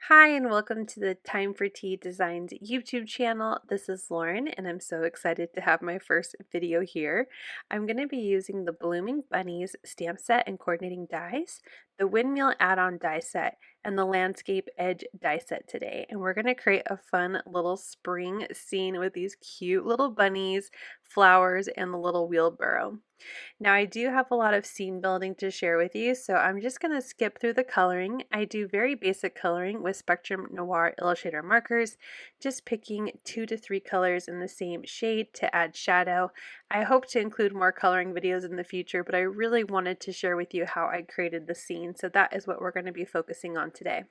Hi, and welcome to the Time for Tea Designs YouTube channel. This is Lauren, and I'm so excited to have my first video here. I'm going to be using the Blooming Bunnies stamp set and coordinating dies, the Windmill add-on die set, and the Landscape Edge die set today. And we're going to create a fun little spring scene with these cute little bunnies, flowers, and the little wheelbarrow. Now I do have a lot of scene building to share with you, so I'm just going to skip through the coloring. I do very basic coloring with Spectrum Noir Illustrator markers, just picking 2 to 3 colors in the same shade to add shadow. I hope to include more coloring videos in the future, but I really wanted to share with you how I created the scene, so that is what we're going to be focusing on today.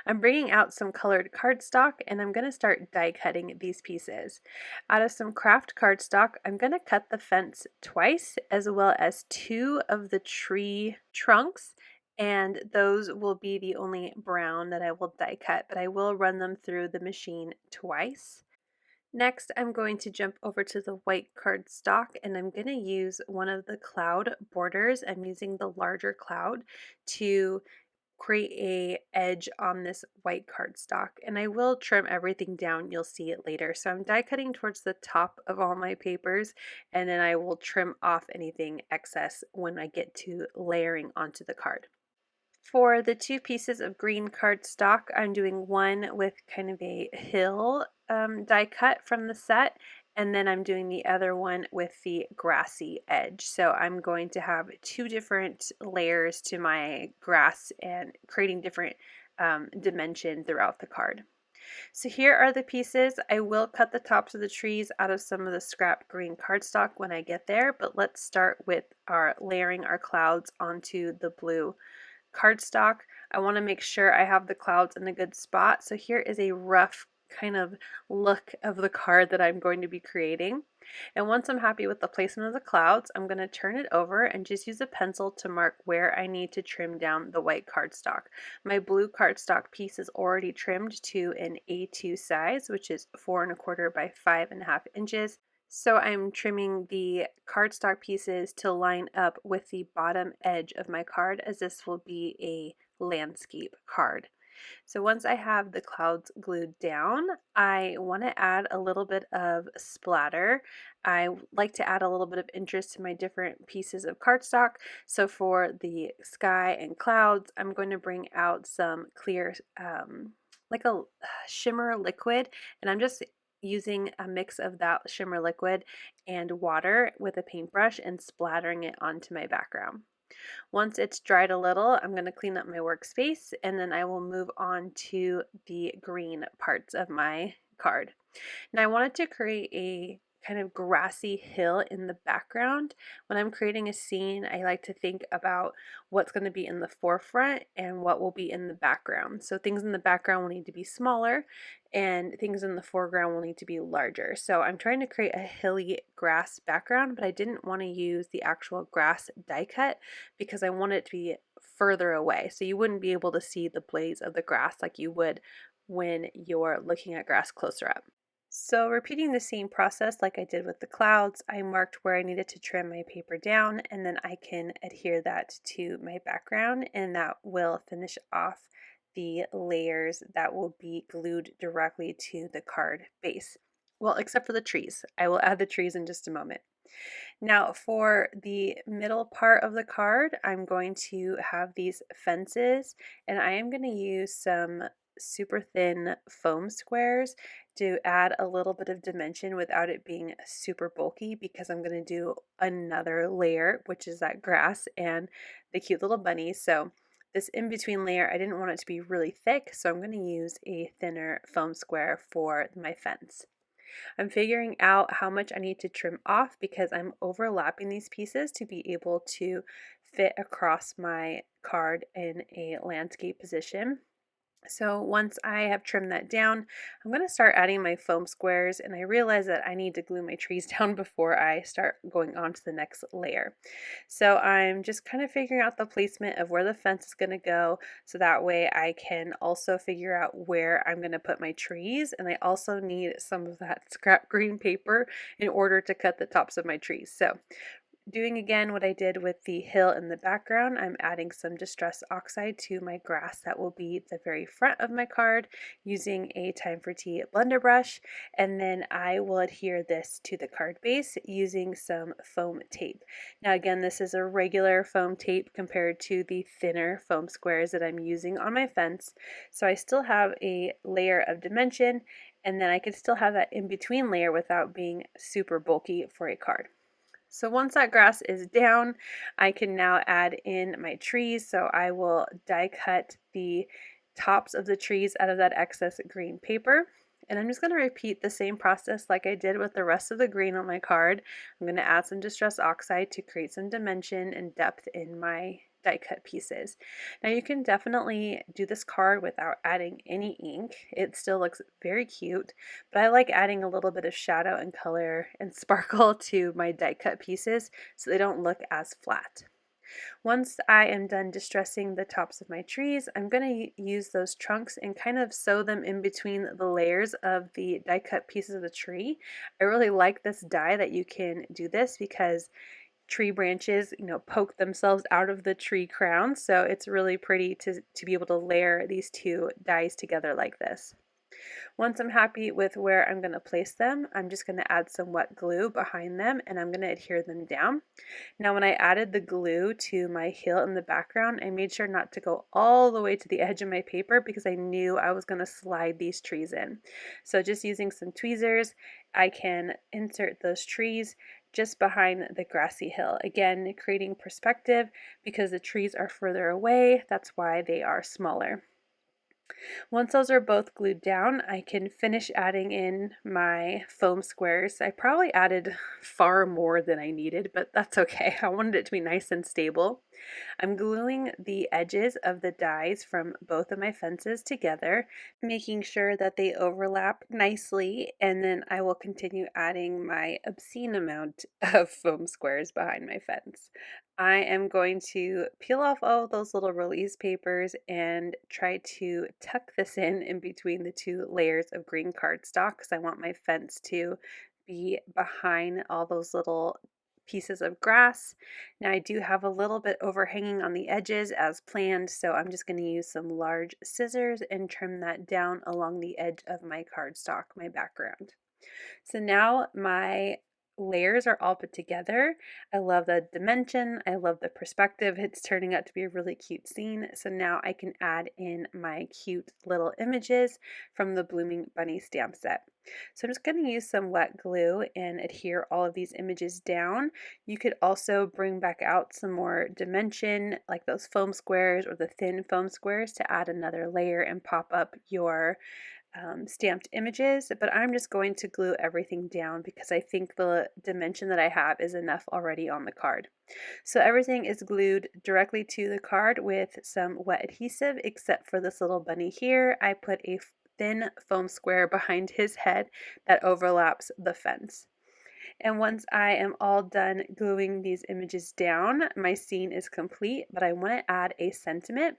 I'm bringing out some colored cardstock and I'm going to start die cutting these pieces. Out of some craft cardstock, I'm going to cut the fence twice as well as 2 of the tree trunks, and those will be the only brown that I will die cut, but I will run them through the machine twice. Next, I'm going to jump over to the white cardstock and I'm going to use one of the cloud borders. I'm using the larger cloud to create a edge on this white cardstock, and I will trim everything down. You'll see it later. So I'm die cutting towards the top of all my papers, and then I will trim off anything excess when I get to layering onto the card. For the 2 pieces of green cardstock, I'm doing one with kind of a hill die cut from the set, and then I'm doing the other one with the grassy edge. So I'm going to have 2 different layers to my grass and creating different dimension throughout the card. So here are the pieces. I will cut the tops of the trees out of some of the scrap green cardstock when I get there, but let's start with our layering our clouds onto the blue cardstock. I want to make sure I have the clouds in a good spot. So here is a rough kind of look of the card that I'm going to be creating. And once I'm happy with the placement of the clouds, I'm going to turn it over and just use a pencil to mark where I need to trim down the white cardstock. My blue cardstock piece is already trimmed to an A2 size, which is 4 1/4 by 5.5 inches. So I'm trimming the cardstock pieces to line up with the bottom edge of my card, as this will be a landscape card. So once I have the clouds glued down, I want to add a little bit of splatter. I like to add a little bit of interest to my different pieces of cardstock. So for the sky and clouds, I'm going to bring out some clear, like a shimmer liquid, and I'm just using a mix of that shimmer liquid and water with a paintbrush and splattering it onto my background. Once it's dried a little, I'm going to clean up my workspace and then I will move on to the green parts of my card. Now I wanted to create a kind of grassy hill in the background. When I'm creating a scene, I like to think about what's going to be in the forefront and what will be in the background. So things in the background will need to be smaller and things in the foreground will need to be larger. So I'm trying to create a hilly grass background, but I didn't want to use the actual grass die cut because I want it to be further away. So you wouldn't be able to see the blades of the grass like you would when you're looking at grass closer up. So repeating the same process like I did with the clouds, I marked where I needed to trim my paper down, and then I can adhere that to my background, and that will finish off the layers that will be glued directly to the card base. Well, except for the trees. I will add the trees in just a moment. Now for the middle part of the card, I'm going to have these fences, and I am going to use some super thin foam squares to add a little bit of dimension without it being super bulky, because I'm going to do another layer, which is that grass and the cute little bunnies. So this in-between layer, I didn't want it to be really thick, so I'm going to use a thinner foam square for my fence. I'm figuring out how much I need to trim off because I'm overlapping these pieces to be able to fit across my card in a landscape position. So once I have trimmed that down, I'm going to start adding my foam squares, and I realize that I need to glue my trees down before I start going on to the next layer. So I'm just kind of figuring out the placement of where the fence is going to go, so that way I can also figure out where I'm going to put my trees, and I also need some of that scrap green paper in order to cut the tops of my trees. So doing again what I did with the hill in the background, I'm adding some Distress Oxide to my grass that will be the very front of my card using a Time for Tea blender brush, and then I will adhere this to the card base using some foam tape. Now again, this is a regular foam tape compared to the thinner foam squares that I'm using on my fence, so I still have a layer of dimension, and then I can still have that in between layer without being super bulky for a card. So once that grass is down, I can now add in my trees. So I will die cut the tops of the trees out of that excess green paper. And I'm just going to repeat the same process like I did with the rest of the green on my card. I'm going to add some Distress Oxide to create some dimension and depth in my die cut pieces. Now you can definitely do this card without adding any ink. It still looks very cute, but I like adding a little bit of shadow and color and sparkle to my die cut pieces so they don't look as flat. Once I am done distressing the tops of my trees, I'm going to use those trunks and kind of sew them in between the layers of the die cut pieces of the tree. I really like this die that you can do this because tree branches, poke themselves out of the tree crown, so it's really pretty to be able to layer these two dies together like this. Once I'm happy with where I'm going to place them, I'm just going to add some wet glue behind them and I'm going to adhere them down. Now when I added the glue to my hill in the background, I made sure not to go all the way to the edge of my paper because I knew I was going to slide these trees in. So just using some tweezers, I can insert those trees just behind the grassy hill. Again, creating perspective because the trees are further away, that's why they are smaller. Once those are both glued down, I can finish adding in my foam squares. I probably added far more than I needed, but that's okay. I wanted it to be nice and stable. I'm gluing the edges of the dies from both of my fences together, making sure that they overlap nicely, and then I will continue adding my obscene amount of foam squares behind my fence. I am going to peel off all of those little release papers and try to tuck this in between the two layers of green cardstock because I want my fence to be behind all those little pieces of grass. Now I do have a little bit overhanging on the edges as planned, so I'm just going to use some large scissors and trim that down along the edge of my cardstock, my background. So now my layers are all put together. I love the dimension. I love the perspective. It's turning out to be a really cute scene. So now I can add in my cute little images from the Blooming Bunny stamp set. So I'm just going to use some wet glue and adhere all of these images down. You could also bring back out some more dimension like those foam squares or the thin foam squares to add another layer and pop up your stamped images, but I'm just going to glue everything down because I think the dimension that I have is enough already on the card. So everything is glued directly to the card with some wet adhesive, except for this little bunny here. I put a thin foam square behind his head that overlaps the fence. And once I am all done gluing these images down, my scene is complete, but I want to add a sentiment.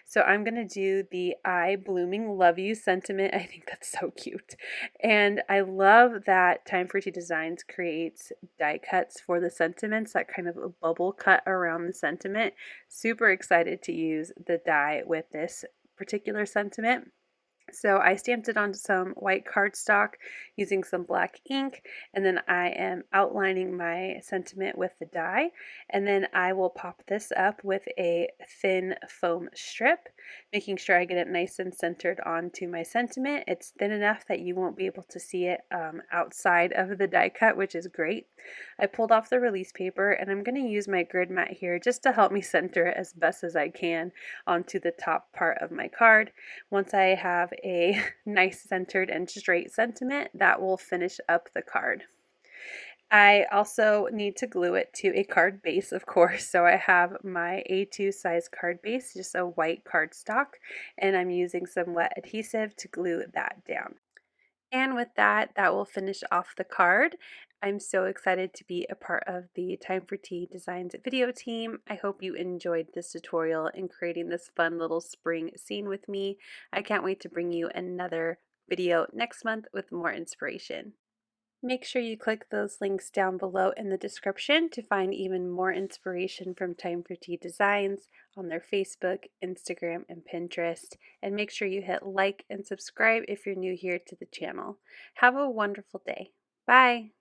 So I'm going to do the I blooming love you sentiment. I think that's so cute. And I love that Time for Tea Designs creates die cuts for the sentiments, that kind of a bubble cut around the sentiment. Super excited to use the die with this particular sentiment. So I stamped it onto some white cardstock using some black ink, and then I am outlining my sentiment with the die, and then I will pop this up with a thin foam strip, making sure I get it nice and centered onto my sentiment. It's thin enough that you won't be able to see it outside of the die cut, which is great. I pulled off the release paper, and I'm going to use my grid mat here just to help me center it as best as I can onto the top part of my card. Once I have a nice centered and straight sentiment, that will finish up the card. I also need to glue it to a card base, of course, so I have my A2 size card base, just a white cardstock, and I'm using some wet adhesive to glue that down. And with that, that will finish off the card. I'm so excited to be a part of the Time for Tea Designs video team. I hope you enjoyed this tutorial in creating this fun little spring scene with me. I can't wait to bring you another video next month with more inspiration. Make sure you click those links down below in the description to find even more inspiration from Time for Tea Designs on their Facebook, Instagram, and Pinterest. And make sure you hit like and subscribe if you're new here to the channel. Have a wonderful day. Bye!